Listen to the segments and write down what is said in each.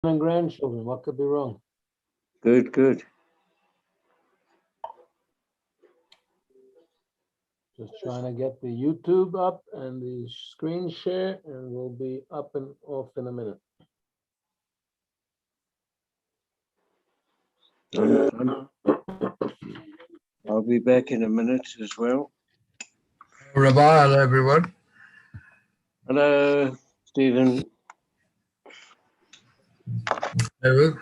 and grandchildren. What could be wrong? Good, good. Just trying to get the YouTube up and the screen share, and we'll be up and off in a minute. I'll be back in a minute as well. Rabbi, hello everyone. Hello, Stephen. Hello.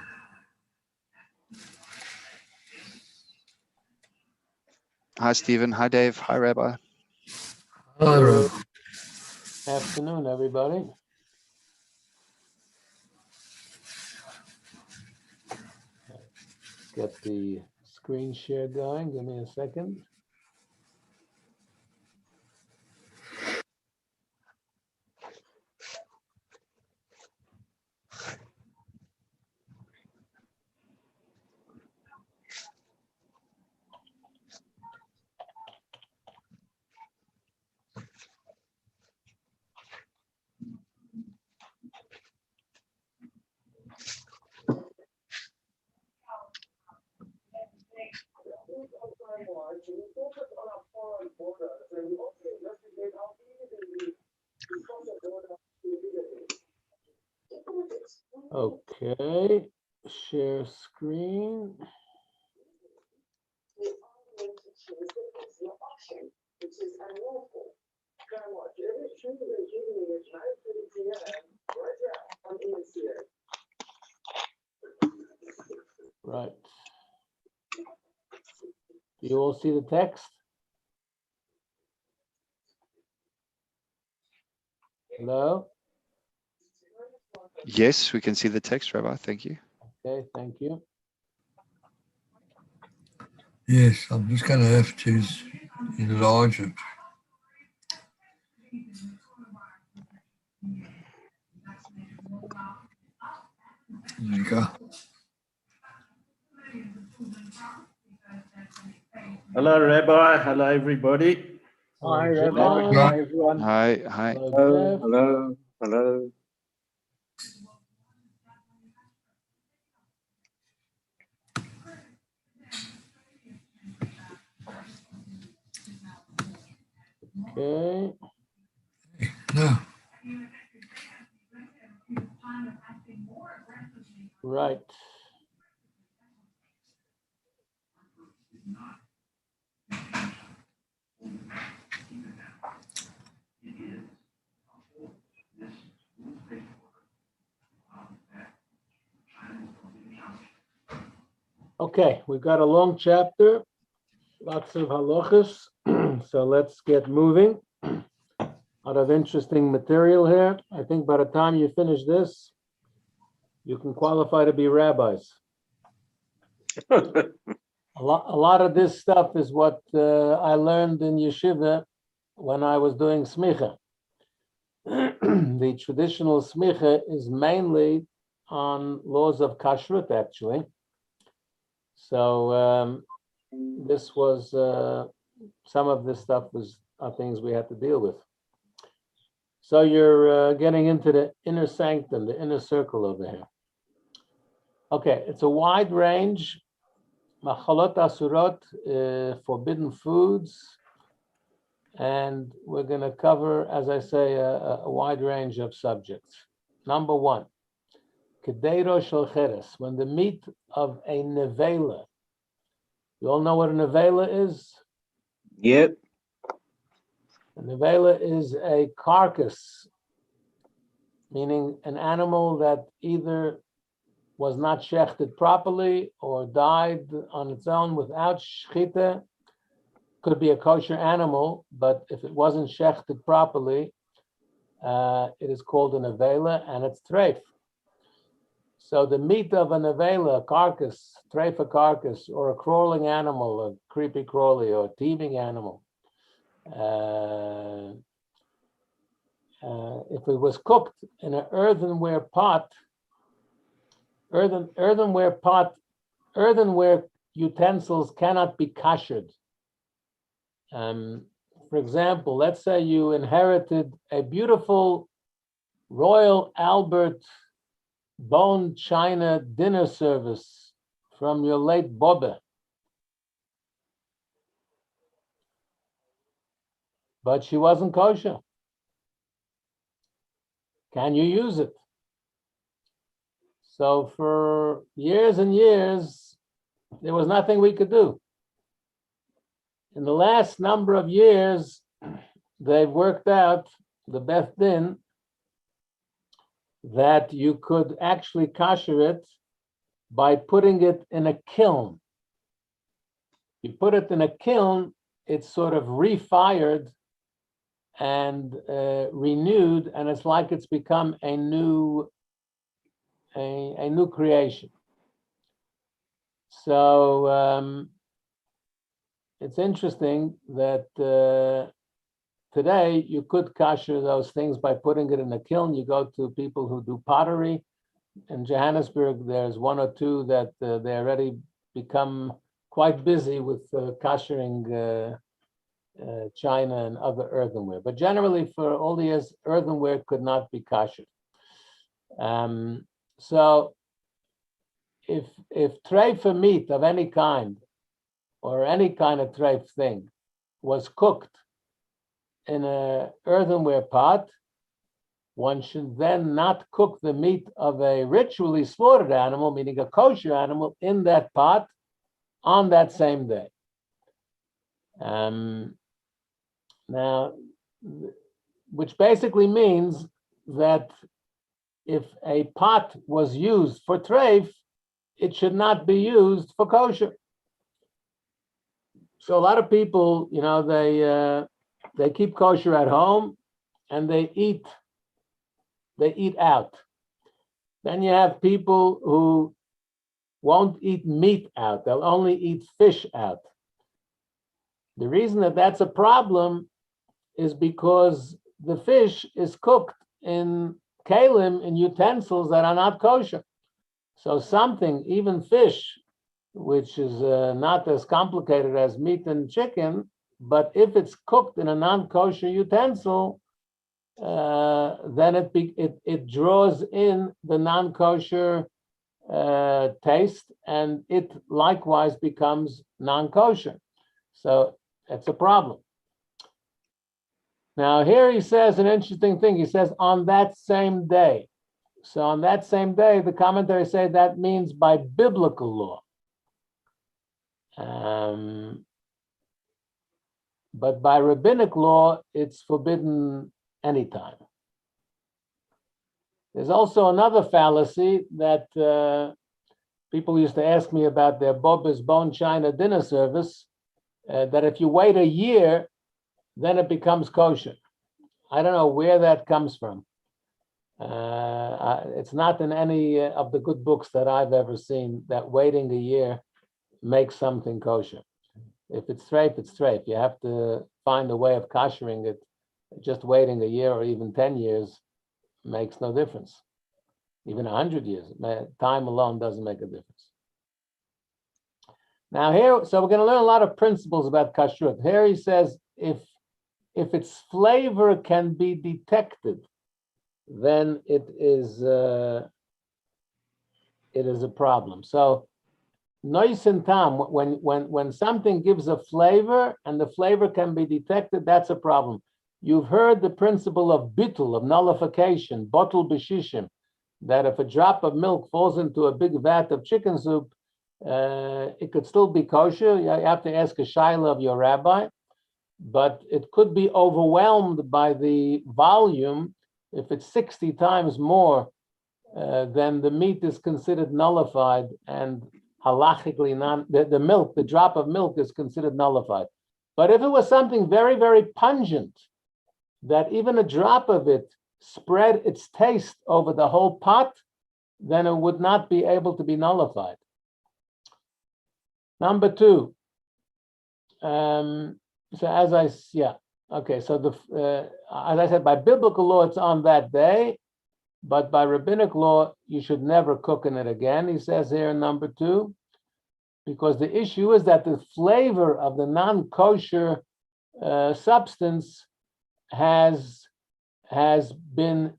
Hi, Stephen. Hi, Dave. Hi, Rabbi. Hello, Rabbi. Afternoon, everybody. Get the screen share going. Give me a second. Okay, share screen. Right. Do you all see the text? Hello? Yes, we can see the text, Rabbi. Thank you. Okay, thank you. Yes, I'm just going to have to enlarge it. There you go. Hello, Rabbi. Hello, everybody. Hello, Hi, Rabbi. John. Hi, everyone. Hi, hi. Hello, Jeff. Hello, hello. Okay. No, Right. Okay, we've got a long chapter, lots of halachas, so let's get moving. A lot of interesting material here. I think by the time you finish this, you can qualify to be rabbis. A lot of this stuff is what I learned in yeshiva when I was doing smicha. The traditional smicha is mainly on laws of kashrut, actually. So this was some of this stuff are things we had to deal with. So you're getting into the inner sanctum, the inner circle over here. Okay, it's a wide range. Machalot asurot, forbidden foods. And we're going to cover, as I say, a wide range of subjects. Number one, Kedeiro shel cheres, when the meat of a nevela. You all know what a nevela is? Yep. A nevela is a carcass, meaning an animal that either was not shechted properly or died on its own without shechita. Could be a kosher animal, but if it wasn't shechted properly, it is called a nevela and it's treif. So the meat of a nevela, a carcass, treif a carcass, or a crawling animal, a creepy crawly or a teeming animal, if it was cooked in an earthenware utensils cannot be kashered. For example, let's say you inherited a beautiful Royal Albert bone china dinner service from your late Bobbe, but she wasn't kosher. Can you use it? So for years and years, there was nothing we could do. In the last number of years, they've worked out, the Beth Din, that you could actually kosher it by putting it in a kiln. You put it in a kiln, it's sort of refired and renewed, and it's like it's become a new creation. So it's interesting that today you could kosher those things by putting it in a kiln. You go to people who do pottery. In Johannesburg, there's one or two that they already become quite busy with koshering china and other earthenware. But generally, for all the years, earthenware could not be kosher. So if treifa meat of any kind, or any kind of treif thing, was cooked in an earthenware pot, one should then not cook the meat of a ritually slaughtered animal, meaning a kosher animal, in that pot on that same day. Now, which basically means that if a pot was used for treif, it should not be used for kosher. So a lot of people, they keep kosher at home and they eat out. Then you have people who won't eat meat out. They'll only eat fish out. The reason that that's a problem is because the fish is cooked in kalim, in utensils that are not kosher. So something, even fish, which is not as complicated as meat and chicken, but if it's cooked in a non-kosher utensil, then it draws in the non-kosher taste, and it likewise becomes non-kosher. So it's a problem. Now here he says an interesting thing. He says on that same day. So on that same day, the commentaries say that means by biblical law. But by rabbinic law, it's forbidden anytime. There's also another fallacy that people used to ask me about their Bobbe's bone china dinner service, that if you wait a year, then it becomes kosher. I don't know where that comes from. It's not in any of the good books that I've ever seen that waiting a year makes something kosher. If it's treif, it's treif. You have to find a way of koshering it. Just waiting a year or even 10 years makes no difference. Even 100 years, time alone doesn't make a difference. Now here, so we're going to learn a lot of principles about kashrut. Here he says, if its flavor can be detected, then it is a problem. So nois and tam, when something gives a flavor and the flavor can be detected, that's a problem. You've heard the principle of bittul, of nullification, botul b'shishim, that if a drop of milk falls into a big vat of chicken soup, it could still be kosher. You have to ask a shaila of your rabbi, but it could be overwhelmed by the volume. If it's 60 times more, then the meat is considered nullified, and halachically the milk, the drop of milk is considered nullified. But if it was something very, very pungent, that even a drop of it spread its taste over the whole pot, then it would not be able to be nullified. Number two, so as I said, by biblical law, it's on that day, but by rabbinic law, you should never cook in it again, he says here in number two, because the issue is that the flavor of the non-kosher substance has been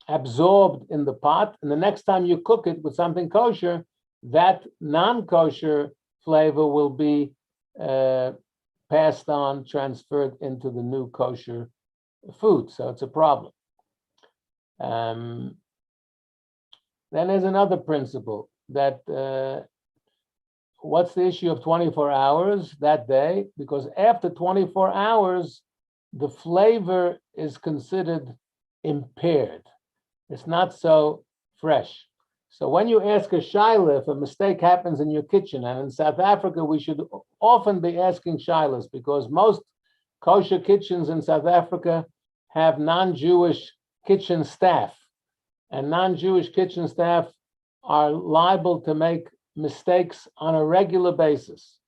absorbed in the pot, and the next time you cook it with something kosher, that non-kosher flavor will be passed on, transferred into the new kosher food. So it's a problem. Then there's another principle that what's the issue of 24 hours that day? Because after 24 hours, the flavor is considered impaired. It's not so fresh. So when you ask a shaila, if a mistake happens in your kitchen, and in South Africa, we should often be asking shailas because most kosher kitchens in South Africa have non-Jewish kitchen staff, and non-Jewish kitchen staff are liable to make mistakes on a regular basis.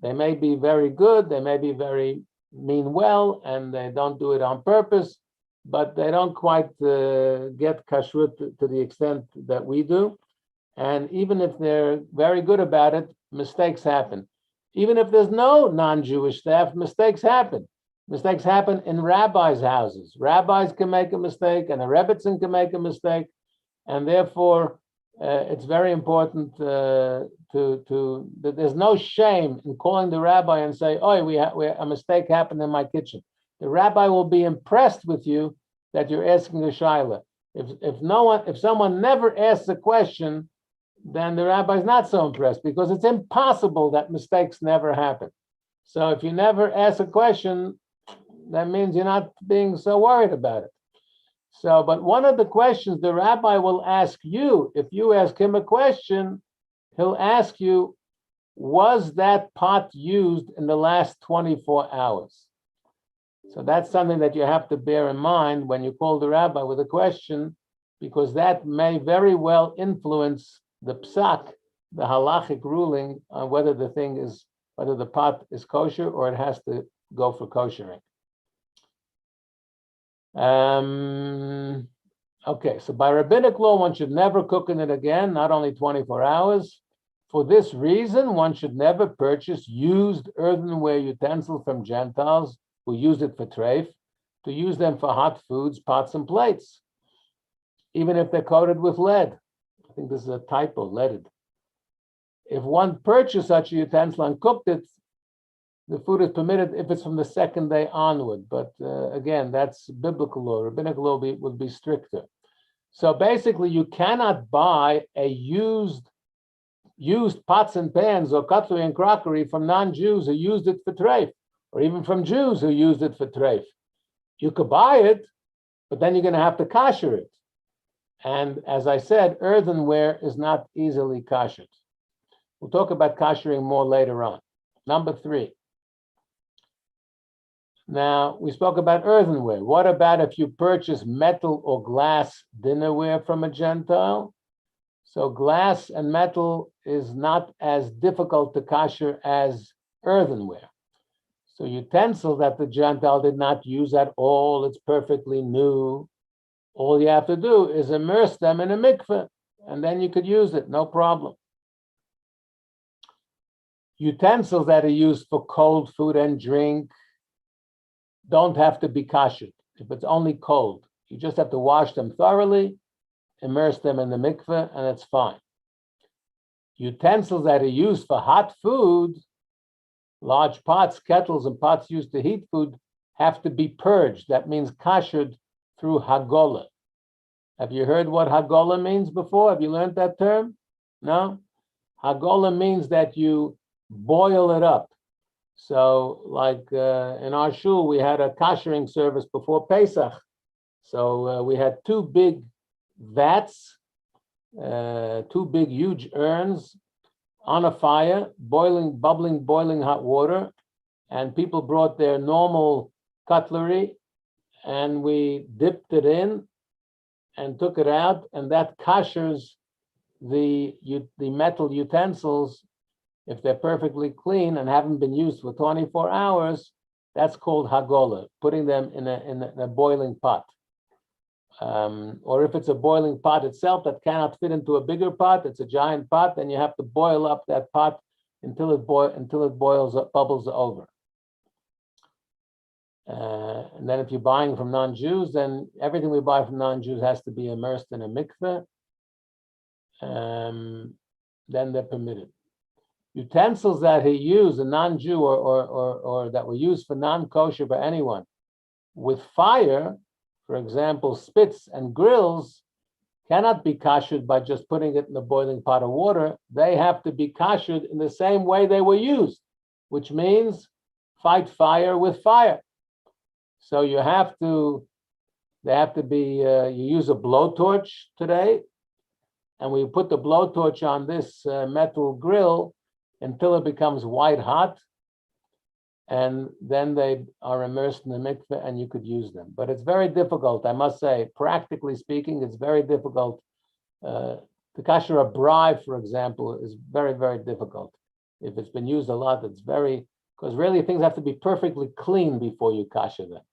They may be very good, they may be very mean well, and they don't do it on purpose, but they don't quite get kashrut to the extent that we do. And even if they're very good about it, mistakes happen. Even if there's no non-Jewish staff, mistakes happen. Mistakes happen in rabbis' houses. Rabbis can make a mistake, and a rebbitzin can make a mistake, and therefore it's very important that there's no shame in calling the rabbi and say, "Oh, a mistake happened in my kitchen." The rabbi will be impressed with you that you're asking a shaila. If someone never asks a question, then the rabbi is not so impressed because it's impossible that mistakes never happen. So if you never ask a question, that means you're not being so worried about it. So, but one of the questions the rabbi will ask you, if you ask him a question, he'll ask you, was that pot used in the last 24 hours? So that's something that you have to bear in mind when you call the rabbi with a question, because that may very well influence the psak, the halachic ruling on whether the pot is kosher or it has to go for koshering. Okay, so by rabbinic law, one should never cook in it again, not only 24 hours. For this reason, one should never purchase used earthenware utensils from Gentiles who use it for treif, to use them for hot foods, pots, and plates, even if they're coated with lead. I think this is a typo, leaded. If one purchased such a utensil and cooked it, the food is permitted if it's from the second day onward. But again, that's biblical law. Rabbinical law would be stricter. So basically, you cannot buy a used pots and pans or cutlery and crockery from non-Jews who used it for treif, or even from Jews who used it for treif. You could buy it, but then you're going to have to kasher it. And as I said, earthenware is not easily kashered. We'll talk about kashering more later on. Number 3. Now, we spoke about earthenware. What about if you purchase metal or glass dinnerware from a Gentile? So glass and metal is not as difficult to kasher as earthenware. So utensil that the Gentile did not use at all, it's perfectly new. All you have to do is immerse them in a mikveh, and then you could use it, no problem. Utensils that are used for cold food and drink don't have to be kashered if it's only cold. You just have to wash them thoroughly, immerse them in the mikveh, and it's fine. Utensils that are used for hot food, large pots, kettles, and pots used to heat food have to be purged. That means kashered through hagolah. Have you heard what hagolah means before? Have you learned that term? No? Hagolah means that you boil it up. So like in our shul, we had a kashering service before Pesach. So we had 2 big vats, 2 big huge urns on a fire, boiling hot water, and people brought their normal cutlery, and we dipped it in and took it out, and that kashers the metal utensils. If they're perfectly clean and haven't been used for 24 hours, that's called hagolah, putting them in a boiling pot. Or if it's a boiling pot itself that cannot fit into a bigger pot, it's a giant pot, then you have to boil up that pot until it boils up, bubbles over. And then if you're buying from non-Jews, then everything we buy from non-Jews has to be immersed in a mikveh. Then they're permitted. Utensils that he used, a non-Jew or that were used for non-kosher by anyone, with fire, for example, spits and grills, cannot be kashered by just putting it in a boiling pot of water. They have to be kashered in the same way they were used, which means fight fire with fire. So they have to be, you use a blowtorch today, and we put the blowtorch on this metal grill until it becomes white hot, and then they are immersed in the mikveh and you could use them. But it's very difficult, I must say, practically speaking, it's very difficult. To kasher a braai, for example, is very, very difficult. If it's been used a lot, it's very, because really things have to be perfectly clean before you kasher them.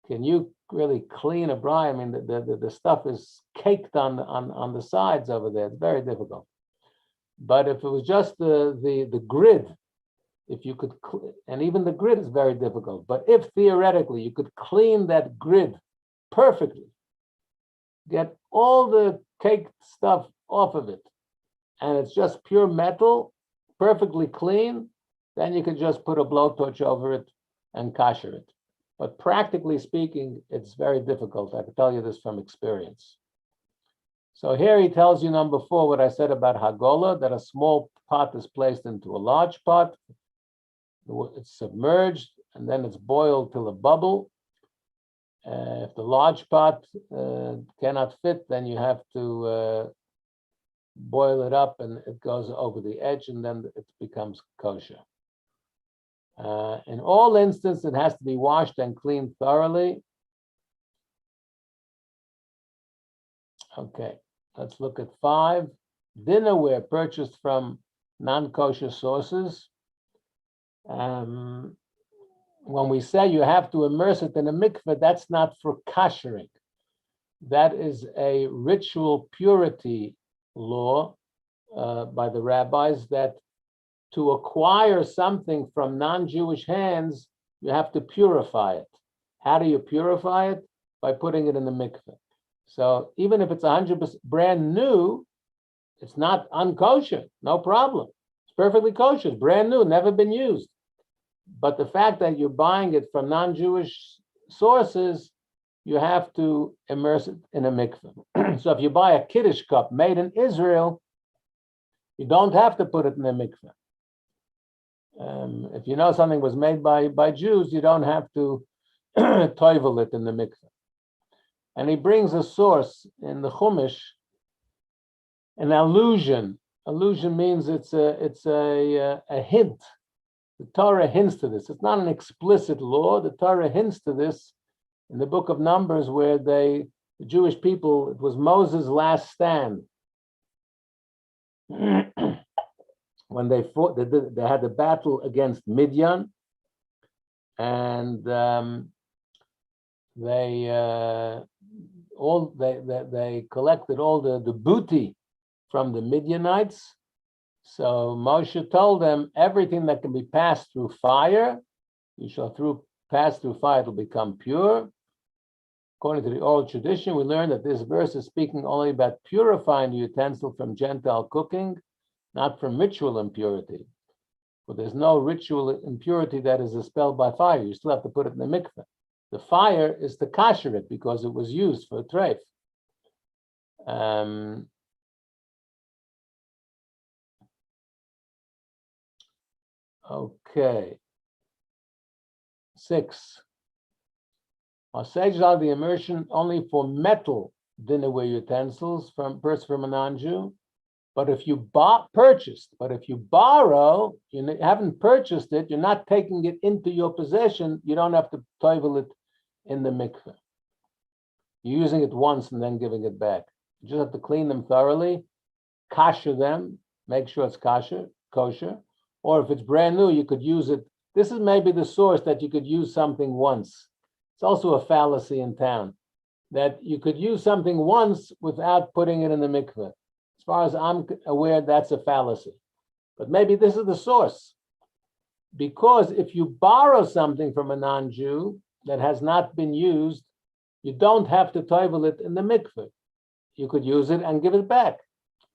Can you really clean a braai? I mean, the stuff is caked on the sides over there. It's very difficult. But if it was just the grid, if you could, and even the grid is very difficult, but if theoretically you could clean that grid perfectly, get all the caked stuff off of it, and it's just pure metal, perfectly clean, then you could just put a blowtorch over it and kasher it. But practically speaking, it's very difficult. I can tell you this from experience. So here he tells you, number 4, what I said about Hagola, that a small pot is placed into a large pot. It's submerged, and then it's boiled till a bubble. If the large pot cannot fit, then you have to boil it up, and it goes over the edge, and then it becomes kosher. In all instances, it has to be washed and cleaned thoroughly. Okay. Let's look at 5. Dinnerware purchased from non-kosher sources. When we say you have to immerse it in a mikveh, that's not for kashering. That is a ritual purity law by the rabbis, that to acquire something from non-Jewish hands, you have to purify it. How do you purify it? By putting it in the mikveh. So even if it's 100% brand new, it's not unkosher, no problem. It's perfectly kosher, it's brand new, never been used. But the fact that you're buying it from non-Jewish sources, you have to immerse it in a mikveh. So if you buy a Kiddush cup made in Israel, you don't have to put it in a mikveh. If you know something was made by Jews, you don't have to toivel it in the mikveh. And he brings a source in the Chumash, an allusion. Allusion means it's a hint. The Torah hints to this. It's not an explicit law. The Torah hints to this in the book of Numbers, where the Jewish people, it was Moses' last stand. When they fought, they had a battle against Midian, and they collected all the booty from the Midianites. So Moshe told them, everything that can be passed through fire, you shall pass through fire, it'll become pure. According to the oral tradition, we learn that this verse is speaking only about purifying the utensil from Gentile cooking, not from ritual impurity. But there's no ritual impurity that is expelled by fire. You still have to put it in the mikveh. The fire is to kasher it because it was used for a treif. Okay. 6. Our the immersion only for metal dinnerware utensils from a non-Jew. But if you borrow, you haven't purchased it, you're not taking it into your possession, you don't have to toivel it in the mikveh. You're using it once and then giving it back. You just have to clean them thoroughly, kasher them, make sure it's kosher, or if it's brand new, you could use it. This is maybe the source that you could use something once. It's also a fallacy in town, that you could use something once without putting it in the mikveh. As far as I'm aware, that's a fallacy. But maybe this is the source. Because if you borrow something from a non-Jew, that has not been used, you don't have to toivel it in the mikveh. You could use it and give it back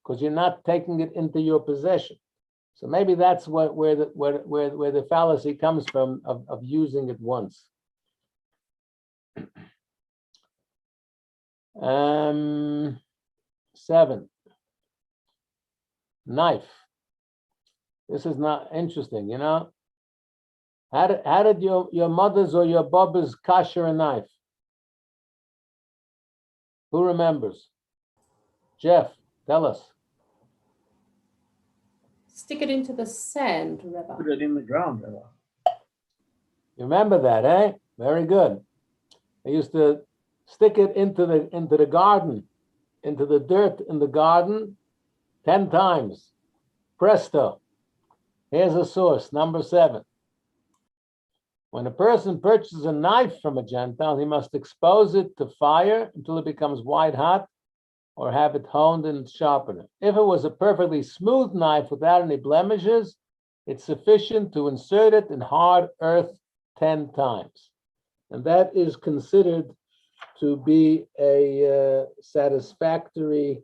because you're not taking it into your possession. So maybe that's where the fallacy comes from of using it once. 7. Knife. This is not interesting, you know. How did your mother's or your baba's kasher a knife? Who remembers? Jeff, tell us. Stick it into the sand, Rabbi. Put it in the ground, Rabbi. You remember that, eh? Very good. They used to stick it into the garden, into the dirt in the garden 10 times. Presto. Here's a source, number 7. When a person purchases a knife from a Gentile, he must expose it to fire until it becomes white hot or have it honed in its sharpener. If it was a perfectly smooth knife without any blemishes, it's sufficient to insert it in hard earth 10 times. And that is considered to be a satisfactory.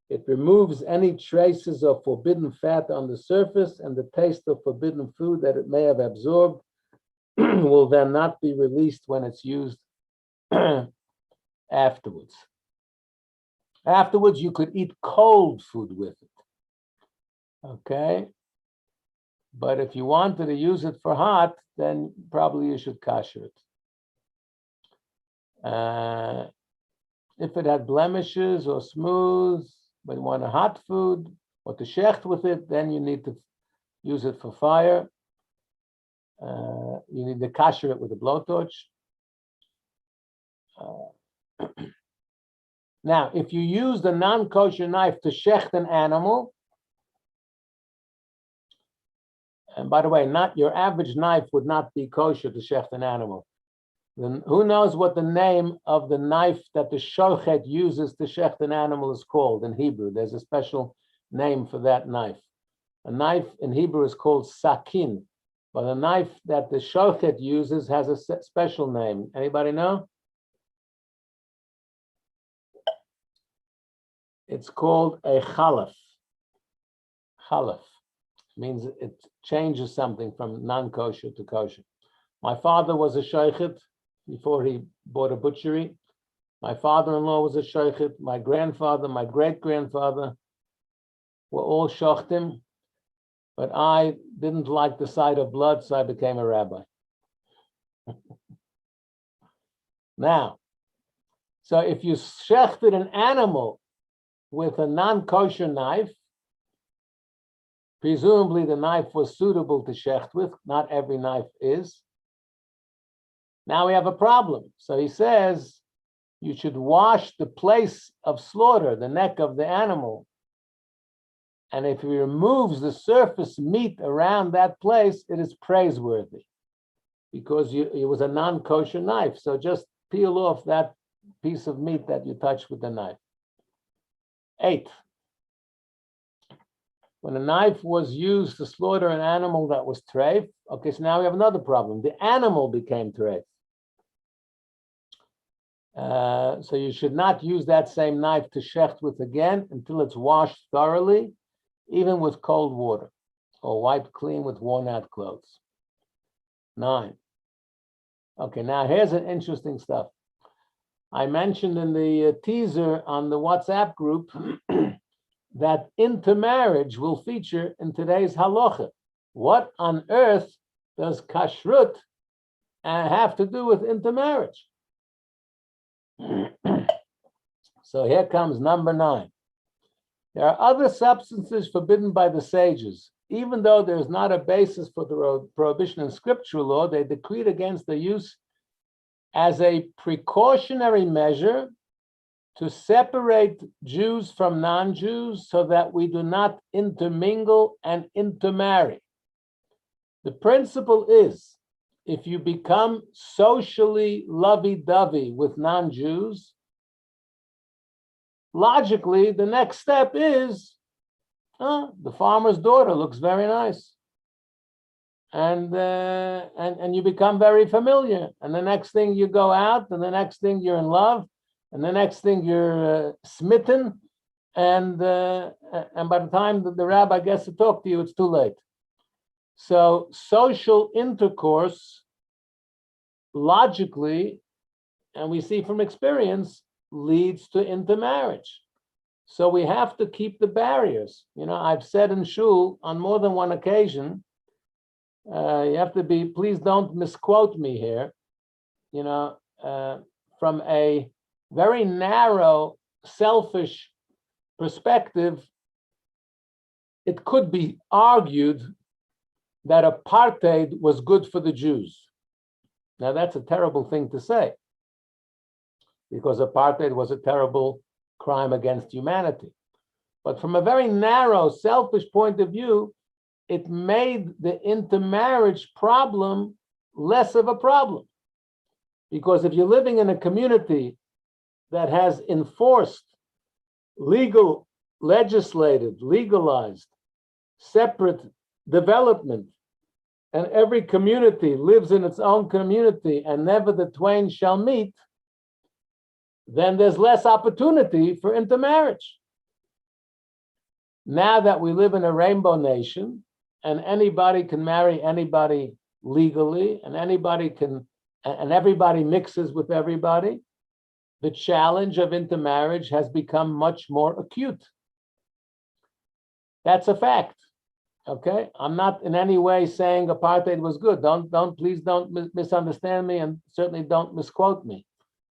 It removes any traces of forbidden fat on the surface, and the taste of forbidden food that it may have absorbed will then not be released when it's used afterwards. Afterwards, you could eat cold food with it. Okay? But if you wanted to use it for hot, then probably you should kasher it. If it had blemishes or smooth, but you want a hot food or to shecht with it, then you need to use it for fire. You need to kasher it with a blowtorch. Now, if you use the non-kosher knife to shecht an animal, and by the way, not your average knife would not be kosher to shecht an animal. Then who knows what the name of the knife that the shochet uses to shecht an animal is called in Hebrew? There's a special name for that knife. A knife in Hebrew is called sakin, but the knife that the shochet uses has a special name. Anybody know? It's called a chalaf. Chalaf means it changes something from non-kosher to kosher. My father was a shochet before he bought a butchery. My father-in-law was a shochet. My grandfather, my great-grandfather were all shochtim, but I didn't like the sight of blood, so I became a rabbi. Now, so if you shechted an animal with a non-kosher knife, presumably the knife was suitable to shecht with. Not every knife is. Now we have a problem. So he says you should wash the place of slaughter, the neck of the animal. And if he removes the surface meat around that place, it is praiseworthy because it was a non-kosher knife. So just peel off that piece of meat that you touched with the knife. 8. When a knife was used to slaughter an animal that was treif, okay, so now we have another problem. The animal became treif. So you should not use that same knife to shecht with again until it's washed thoroughly, even with cold water, or wiped clean with worn out clothes. 9. Okay, now here's an interesting stuff. I mentioned in the teaser on the WhatsApp group that intermarriage will feature in today's halacha. What on earth does kashrut have to do with intermarriage? So here comes number 9. There are other substances forbidden by the sages. Even though there's not a basis for the prohibition in scriptural law, they decreed against the use as a precautionary measure to separate Jews from non-Jews so that we do not intermingle and intermarry. The principle is, if you become socially lovey-dovey with non-Jews, logically, the next step is, the farmer's daughter looks very nice. and you become very familiar. And the next thing you go out, and the next thing you're in love, and the next thing you're smitten, and by the time the rabbi gets to talk to you, it's too late. So social intercourse, logically, and we see from experience, leads to intermarriage. So we have to keep the barriers. I've said in shul on more than one occasion, you have to be, please don't misquote me here, from a very narrow, selfish perspective, it could be argued that apartheid was good for the Jews. Now, that's a terrible thing to say, because apartheid was a terrible crime against humanity. But from a very narrow, selfish point of view, it made the intermarriage problem less of a problem. Because if you're living in a community that has enforced, legislated, legalized, separate development, and every community lives in its own community and never the twain shall meet, then there's less opportunity for intermarriage. Now that we live in a rainbow nation and anybody can marry anybody legally and everybody mixes with everybody, the challenge of intermarriage has become much more acute. That's a fact. Okay, I'm not in any way saying apartheid was good. Please don't misunderstand me, and certainly don't misquote me.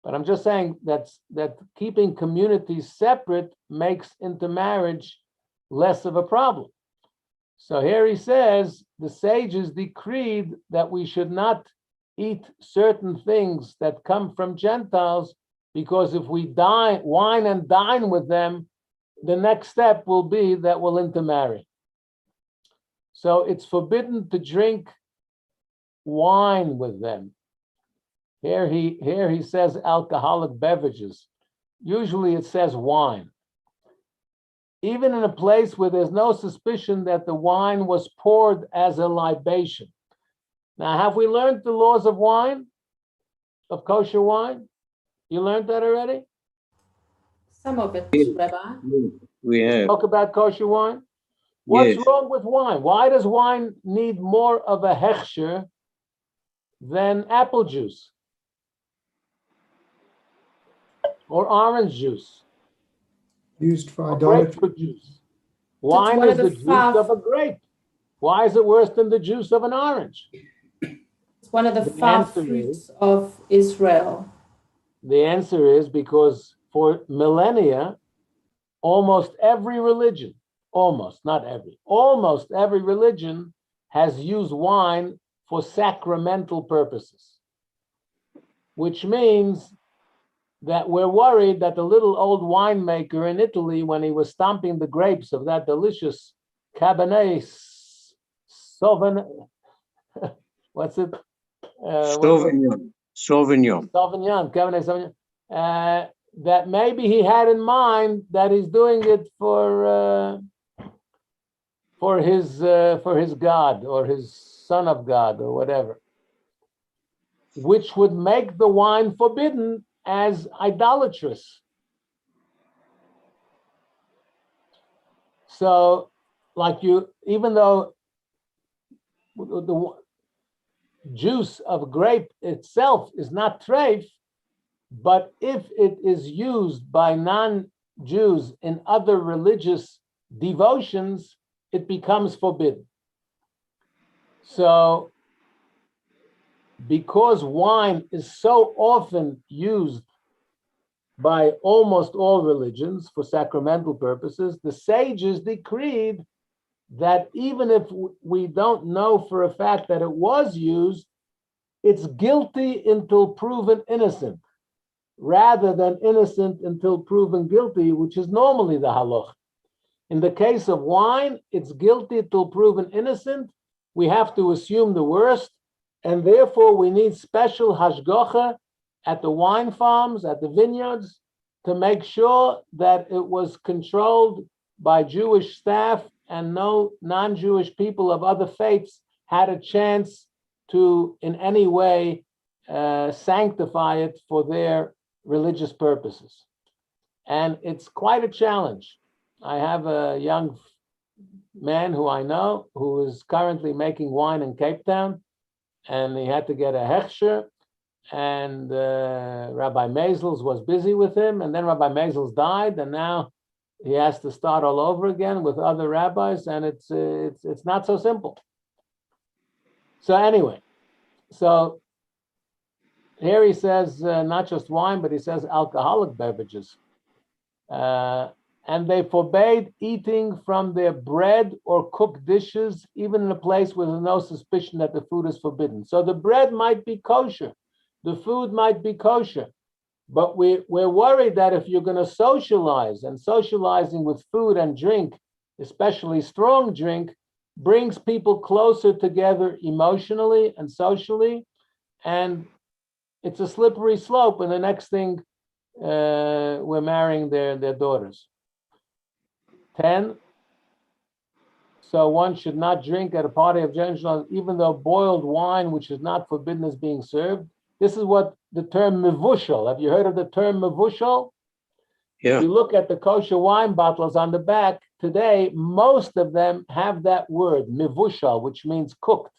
But I'm just saying that keeping communities separate makes intermarriage less of a problem. So here he says the sages decreed that we should not eat certain things that come from Gentiles, because if we wine and dine with them, the next step will be that we'll intermarry. So it's forbidden to drink wine with them. Here he says alcoholic beverages. Usually it says wine. Even in a place where there's no suspicion that the wine was poured as a libation. Now, have we learned the laws of wine, of kosher wine? You learned that already? Some of it, Rabbi. We have. Talk about kosher wine. What's Yes. wrong with wine? Why does wine need more of a hechsher than apple juice or orange juice Used for or idolatry. grapefruit juice? Wine one is of the the juice five- of a grape. Why is it worse than the juice of an orange? It's one of the The 5 answer fruits of Israel. The answer is because for millennia, almost every religion, almost every religion has used wine for sacramental purposes, which means that we're worried that the little old winemaker in Italy, when he was stomping the grapes of that delicious Cabernet Sauvignon, what's it? Sauvignon. Sauvignon, Cabernet Sauvignon, that maybe he had in mind that he's doing it for his God or his son of God or whatever, which would make the wine forbidden as idolatrous. So, even though the juice of grape itself is not treif, but if it is used by non-Jews in other religious devotions, it becomes forbidden. So, because wine is so often used by almost all religions for sacramental purposes, the sages decreed that even if we don't know for a fact that it was used, it's guilty until proven innocent, rather than innocent until proven guilty, which is normally the halach. In the case of wine, it's guilty till proven innocent. We have to assume the worst, and therefore we need special hashgacha at the wine farms, at the vineyards, to make sure that it was controlled by Jewish staff and no non-Jewish people of other faiths had a chance to in any way sanctify it for their religious purposes. And it's quite a challenge. I have a young man who I know who is currently making wine in Cape Town, and he had to get a hechsher, and Rabbi Maisels was busy with him, and then Rabbi Maisels died, and now he has to start all over again with other rabbis, and it's not so simple. So anyway, so here he says not just wine, but he says alcoholic beverages. And they forbade eating from their bread or cooked dishes, even in a place where there's no suspicion that the food is forbidden. So the bread might be kosher, the food might be kosher, but we're worried that if you're going to socialize, and socializing with food and drink, especially strong drink, brings people closer together emotionally and socially, and it's a slippery slope. And the next thing, we're marrying their daughters. 10, so one should not drink at a party of Gentiles, even though boiled wine, which is not forbidden, is being served. This is what the term mevushal. Have you heard of the term mevushal? Yeah. If you look at the kosher wine bottles on the back today, most of them have that word, mevushal, which means cooked.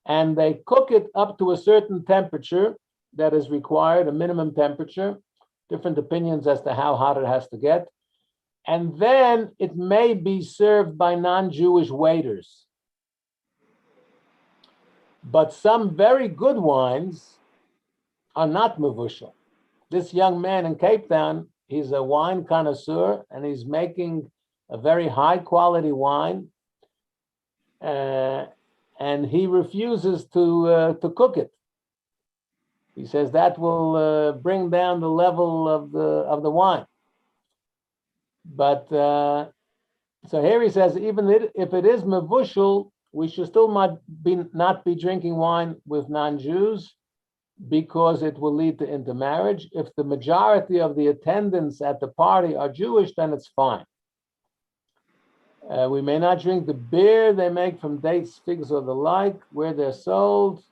And they cook it up to a certain temperature that is required, a minimum temperature, different opinions as to how hot it has to get. And then it may be served by non-Jewish waiters. But some very good wines are not mevushal. This young man in Cape Town, he's a wine connoisseur, and he's making a very high quality wine, and he refuses to cook it. He says that will bring down the level of the wine. But so here he says, even if it is mevushal, we should still not be drinking wine with non-Jews, because it will lead to intermarriage. If the majority of the attendants at the party are Jewish, then it's fine. We may not drink the beer they make from dates, figs, or the like, where they're sold.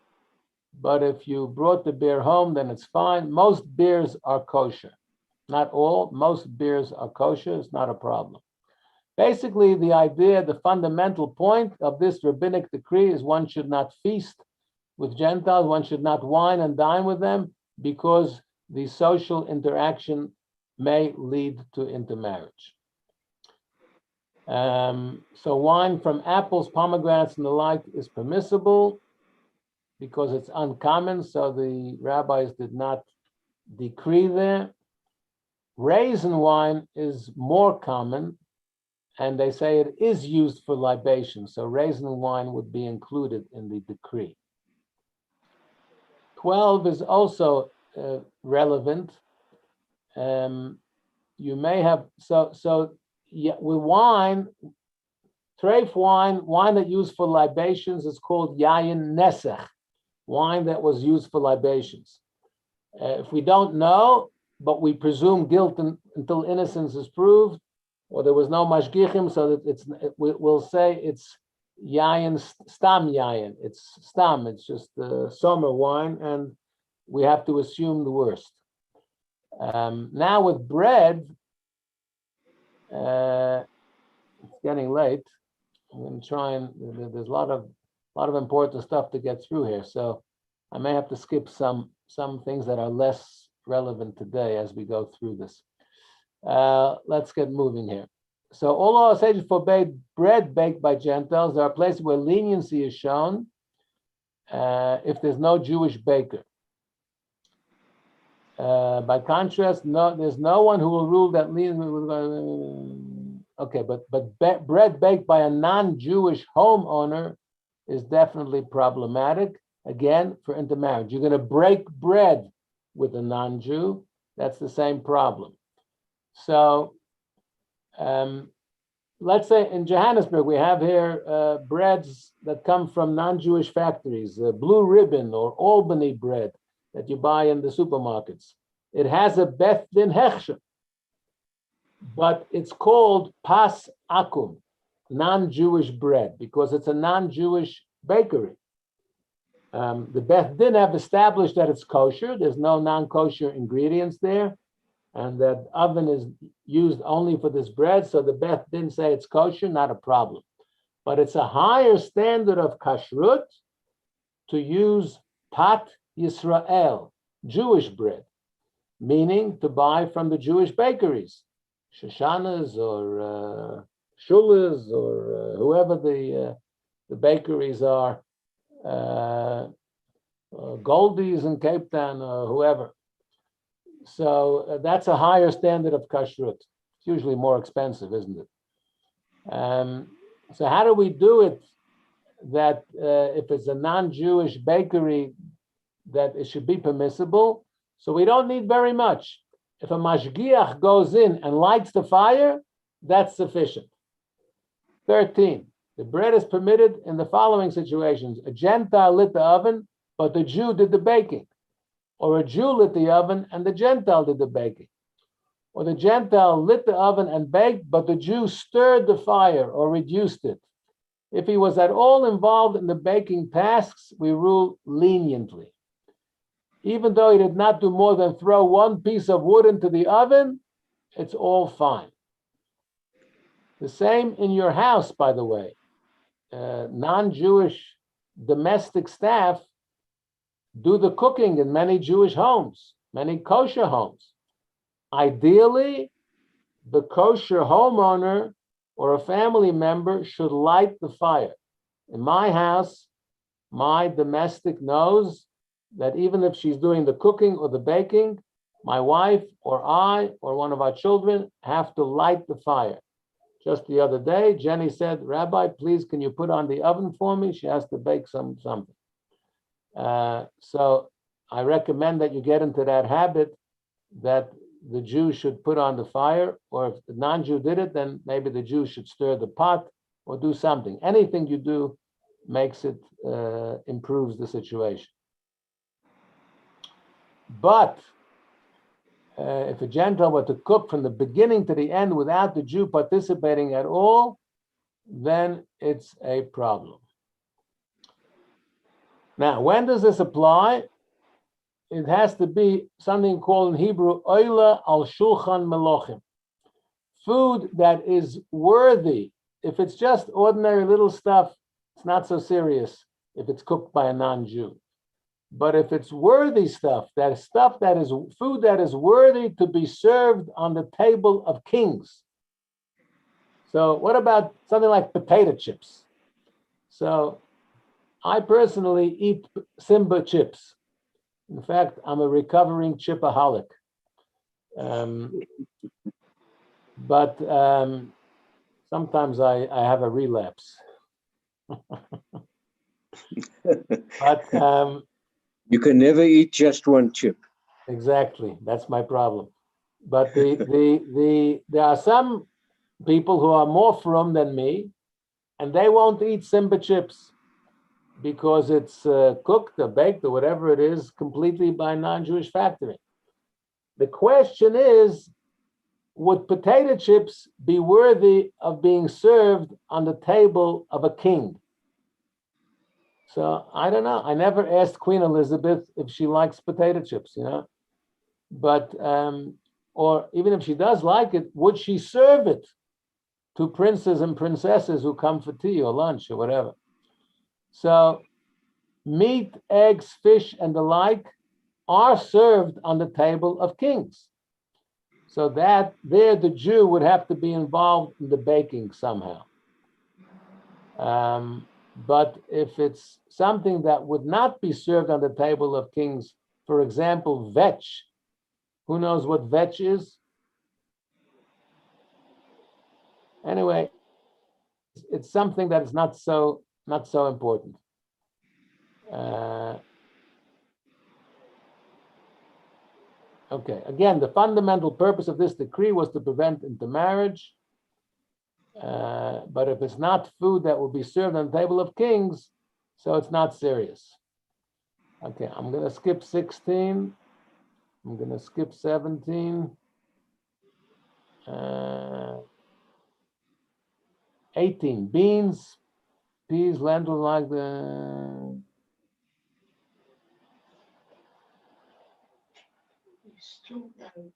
But if you brought the beer home, then it's fine. Most beers are kosher. Not all, most beers are kosher. It's not a problem. Basically, the idea, the fundamental point of this rabbinic decree is one should not feast with Gentiles, one should not wine and dine with them, because the social interaction may lead to intermarriage. So wine from apples, pomegranates, and the like is permissible because it's uncommon, so the rabbis did not decree there. Raisin wine is more common, and they say it is used for libation, so raisin wine would be included in the decree. 12 is also relevant. You may have, yeah, with wine, treif wine that used for libations is called yayin nesech, wine that was used for libations. If we don't know, but we presume guilt until innocence is proved, or there was no mashgichim, so that we'll say it's yayin, stam yayin. It's stam, it's just summer wine, and we have to assume the worst. Now with bread, it's getting late. I'm going to try and there's a lot of important stuff to get through here, so I may have to skip some things that are less relevant today as we go through this. Let's get moving here. So all our sages forbade bread baked by Gentiles. There are places where leniency is shown if there's no Jewish baker. By contrast, there's no one who will rule that leniency. Okay, but bread baked by a non-Jewish homeowner is definitely problematic. Again, for intermarriage, you're going to break bread with a non-Jew. That's the same problem. So, let's say in Johannesburg, we have here breads that come from non-Jewish factories, Blue Ribbon or Albany bread that you buy in the supermarkets. It has a Beth Din Hechsher, but it's called Pas Akum, non-Jewish bread, because it's a non-Jewish bakery. The Beth Din have established that it's kosher. There's no non-kosher ingredients there, and that oven is used only for this bread. So the Beth Din say it's kosher, not a problem. But it's a higher standard of kashrut to use pat Yisrael, Jewish bread, meaning to buy from the Jewish bakeries, Shoshanas or Shulas or whoever the bakeries are, Goldie's in Cape Town or whoever. So that's a higher standard of kashrut. It's usually more expensive, isn't it? So how do we do it that if it's a non-Jewish bakery, that it should be permissible? So we don't need very much. If a mashgiach goes in and lights the fire, that's sufficient. 13, the bread is permitted in the following situations. A Gentile lit the oven, but the Jew did the baking. Or a Jew lit the oven and the Gentile did the baking. Or the Gentile lit the oven and baked, but the Jew stirred the fire or reduced it. If he was at all involved in the baking tasks, we rule leniently. Even though he did not do more than throw one piece of wood into the oven, it's all fine. The same in your house, by the way. Non-Jewish domestic staff do the cooking in many Jewish homes, many kosher homes. Ideally, the kosher homeowner or a family member should light the fire. In my house, my domestic knows that even if she's doing the cooking or the baking, my wife or I or one of our children have to light the fire. Just the other day, Jenny said, Rabbi, please, can you put on the oven for me? She has to bake something. So I recommend that you get into that habit that the Jew should put on the fire, or if the non-Jew did it, then maybe the Jew should stir the pot or do something. Anything you do makes it, improves the situation. But if a Gentile were to cook from the beginning to the end without the Jew participating at all, then it's a problem. Now, when does this apply? It has to be something called in Hebrew, oila al shulchan melochim. Food that is worthy. If it's just ordinary little stuff, it's not so serious if it's cooked by a non-Jew. But if it's worthy stuff that is food that is worthy to be served on the table of kings. So what about something like potato chips? So I personally eat Simba chips. In fact, I'm a recovering chipaholic. But sometimes I have a relapse. But You can never eat just one chip. exactly, that's my problem. But there are some people who are more from than me, and they won't eat Simba chips because it's cooked or baked or whatever it is completely by non-Jewish factory. The question is, would potato chips be worthy of being served on the table of a king? So I don't know. I never asked Queen Elizabeth if she likes potato chips, but or even if she does like it, would she serve it to princes and princesses who come for tea or lunch or whatever? So meat, eggs, fish, and the like are served on the table of kings. So that there the Jew would have to be involved in the baking somehow. But if it's something that would not be served on the table of kings, for example, vetch, who knows what vetch is? Anyway, it's something that is not so important. Okay, again, the fundamental purpose of this decree was to prevent intermarriage. But if it's not food that will be served on the table of kings, so it's not serious. Okay, I'm going to skip 16. I'm going to skip 17. 18, beans. peas, lentils, like the. Okay,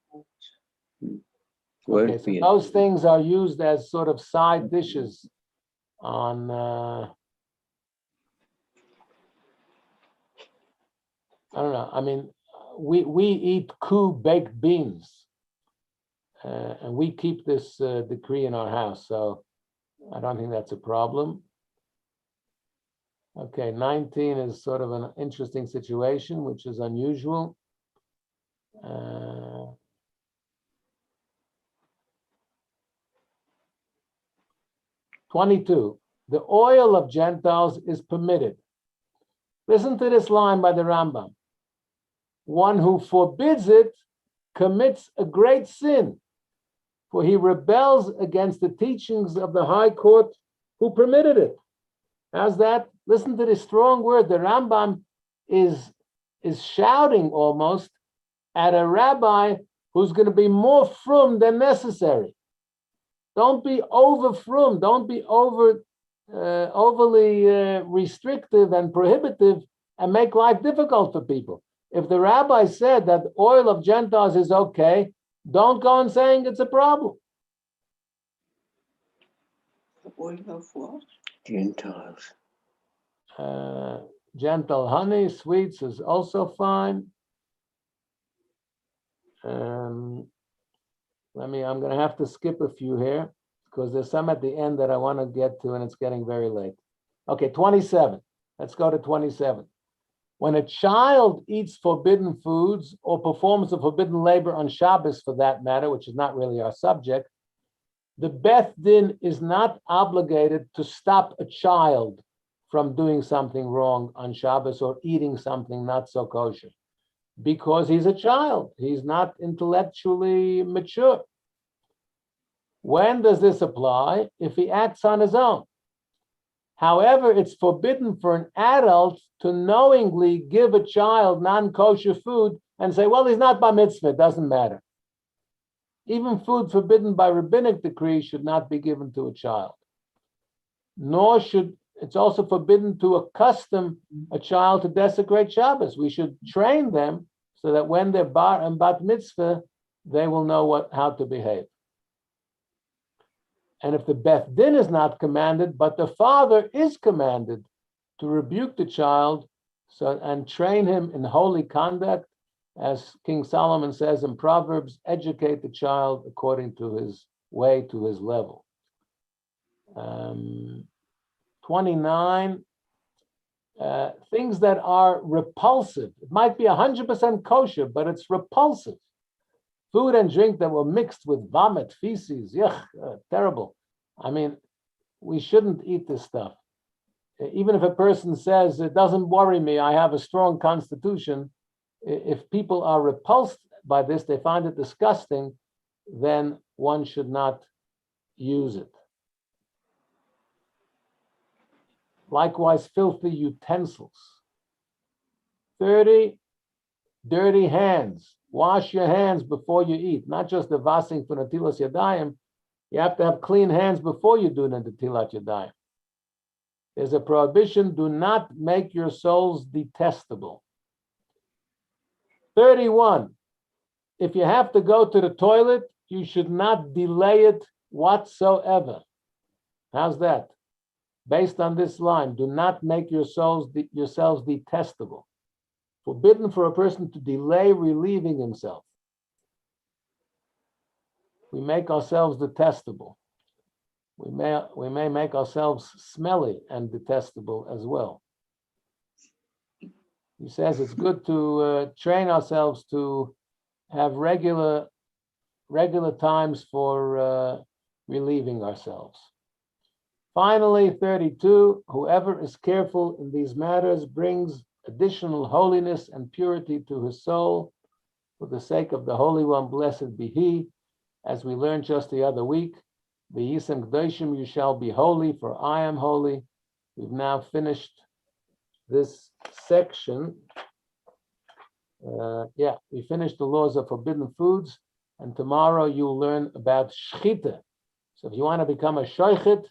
Won't so be. those things are used as sort of side dishes on. I don't know. I mean, we eat baked beans, and we keep this decree in our house, so I don't think that's a problem. Okay, 19 is sort of an interesting situation, which is unusual. 22, the oil of Gentiles is permitted. Listen to this line by the Rambam. One who forbids it commits a great sin, for he rebels against the teachings of the high court who permitted it. How's that? Listen to this strong word. The Rambam is shouting almost at a rabbi who's going to be more frum than necessary. Don't be over frum. Don't be overly restrictive and prohibitive and make life difficult for people. If the rabbi said that the oil of Gentiles is okay, don't go and saying it's a problem. Oil of what? Gentiles. Gentle honey, sweets is also fine. I'm going to have to skip a few here because there's some at the end that I want to get to and it's getting very late. Okay, 27. Let's go to 27. When a child eats forbidden foods or performs a forbidden labor on Shabbos for that matter, which is not really our subject, the Beth Din is not obligated to stop a child from doing something wrong on Shabbos or eating something not so kosher, because he's a child. He's not intellectually mature. When does this apply? If he acts on his own. However, it's forbidden for an adult to knowingly give a child non-kosher food and say, well, he's not bar mitzvah, it doesn't matter. Even food forbidden by rabbinic decree should not be given to a child. Nor should, it's also forbidden to accustom a child to desecrate Shabbos. We should train them so that when they're bar and bat mitzvah, they will know how to behave. And if the Beth Din is not commanded, but the father is commanded to rebuke the child and train him in holy conduct, as King Solomon says in Proverbs, educate the child according to his way, to his level. 29, things that are repulsive. It might be 100% kosher, but it's repulsive. Food and drink that were mixed with vomit, feces, yuck, terrible. I mean, we shouldn't eat this stuff. Even if a person says, it doesn't worry me, I have a strong constitution, if people are repulsed by this, they find it disgusting, then one should not use it. Likewise, filthy utensils. 30, dirty hands. Wash your hands before you eat, not just the vasing for natilas yadayim. You have to have clean hands before you do natilat yadayim. There's a prohibition, do not make your souls detestable. 31, if you have to go to the toilet, you should not delay it whatsoever. How's that? Based on this line, do not make yourselves detestable. Forbidden for a person to delay relieving himself. We make ourselves detestable. We may make ourselves smelly and detestable as well. He says it's good to train ourselves to have regular times for relieving ourselves. Finally, 32, whoever is careful in these matters brings additional holiness and purity to his soul. For the sake of the Holy One, blessed be he. As we learned just the other week, V'yisem K'doshim, you shall be holy, for I am holy. We've now finished this section. We finished the laws of forbidden foods, and tomorrow you'll learn about shchita. So if you want to become a shoichet,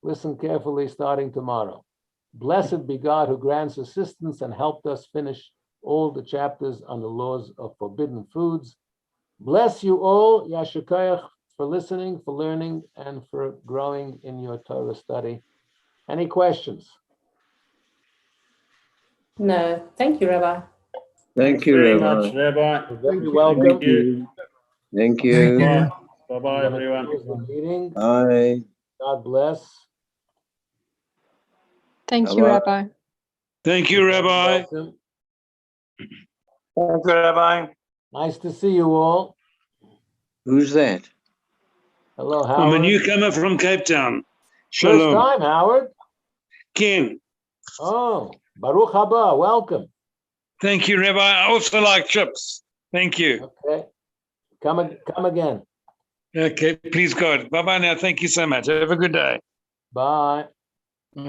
Listen carefully starting tomorrow. Blessed be God who grants assistance and helped us finish all the chapters on the laws of forbidden foods. Bless you all, Yasher Koach, for listening, for learning, and for growing in your Torah study. Any questions? No, thank you, Rabbi. Thank you, very Rabbi. much, Rabbi. You're very you. welcome. Thank you. Thank Thank you. you. Bye. Bye-bye, I'm gonna everyone. close the meeting. Bye. God bless. Thank you, Bye-bye. Rabbi. Thank you, Rabbi. Welcome. Thank you, Rabbi. Nice to see you all. Who's that? Hello, I'm a Howard. newcomer from Cape Town. First Shalom. time, Howard. Ken. Oh, Baruch haba. Welcome. Thank you, Rabbi. I also like chips. Thank you. Okay. Come again. Okay, please God. Bye-bye now. Thank you so much. Have a good day. Bye.